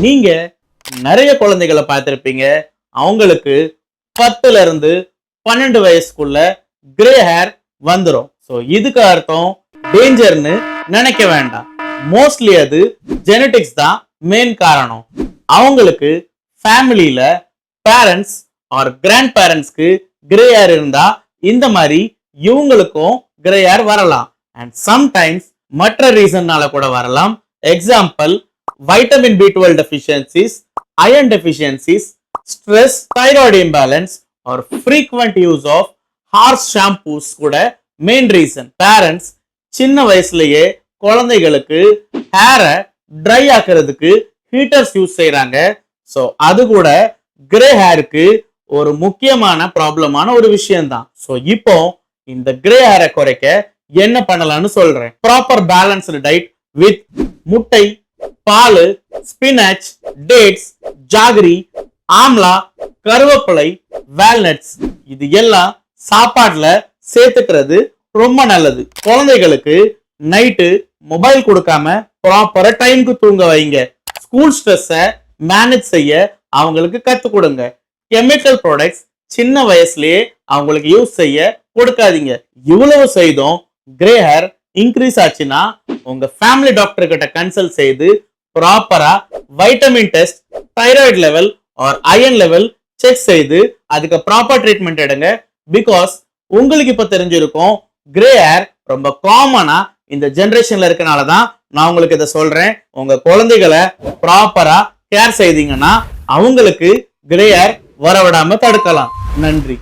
நீங்க நிறைய குழந்தைகளை பார்த்திருப்பீங்க, அவங்களுக்கு 10ல இருந்து 12 வயசுக்குள்ள கிரே ஹேர் வந்துடும். ஸோ இதுக்கு அர்த்தம் டேஞ்சர்னு நினைக்க வேண்டாம். மோஸ்ட்லி அது ஜெனடிக்ஸ் தான் மெயின் காரணம். அவங்களுக்கு ஃபேமிலியில பேரண்ட்ஸ் ஆர் கிராண்ட் பேரண்ட்ஸ்க்கு கிரே ஹேர் இருந்தா இந்த மாதிரி இவங்களுக்கும் கிரே ஹேர் வரலாம். அண்ட் சம்டைம்ஸ் மற்ற ரீசன்னால கூட வரலாம். Example, vitamin B12 deficiencies, iron deficiencies, stress, thyroid imbalance or frequent use of harsh shampoos கூட மெயின் ரீசன். பேரண்ட்ஸ் சின்ன வயசுலயே குழந்தைகளுக்கு ஹேரை ட்ரை ஆக்குறதுக்கு ஹீட்டர்ஸ் யூஸ் செய்யறாங்க. ஸோ அது கூட கிரே ஹேருக்கு ஒரு முக்கியமான ப்ராப்ளமான ஒரு விஷயம்தான். ஸோ இப்போ இந்த கிரே ஹேரை குறைக்க என்ன பண்ணலாம்னு சொல்றேன். ப்ராப்பர் பேலன்ஸ்டு டயட் வித் முட்டை, பால், ஸ்பினச், டேட்ஸ், ஜாகரி, ஆம்லா, கருவேப்பிலை, வால்நட்ஸ் இது எல்லாம் சாப்பாடுல சேர்த்துக்கிறது ரொம்ப நல்லது. குழந்தைகளுக்கு நைட்டு மொபைல் கொடுக்காம ப்ராப்பரா டைமுக்கு தூங்க வைங்க. ஸ்கூல் ஸ்ட்ரெஸ்ஸை மேனேஜ் செய்ய அவங்களுக்கு கற்றுக் கொடுங்க. கெமிக்கல் ப்ராடக்ட்ஸ் சின்ன வயசுலயே அவங்களுக்கு யூஸ் செய்ய கொடுக்காதீங்க. இவ்வளவு செய்தும் கிரே ஹேர் இன்க்ரீஸ் ஆச்சுன்னா உங்க ஃபேமிலி டாக்டர் கிட்ட கன்சல்ட் செய்து ப்ராப்பரா vitamin test, thyroid level or iron level check செய்து அதுக்கு ப்ராப்பர் ட்ரீட்மெண்ட் எடுங்க. பிகாஸ் உங்களுக்கு இப்ப தெரிஞ்சிருக்கும் கிரே ஹேர் ரொம்ப காமனா இந்த ஜெனரேஷன்ல இருக்கனால தான் நான் உங்களுக்கு இதை சொல்றேன். உங்க குழந்தைகளை ப்ராப்பரா கேர் செய்தீங்கன்னா அவங்களுக்கு கிரே ஹேர் வரவிடாம தடுக்கலாம். நன்றி.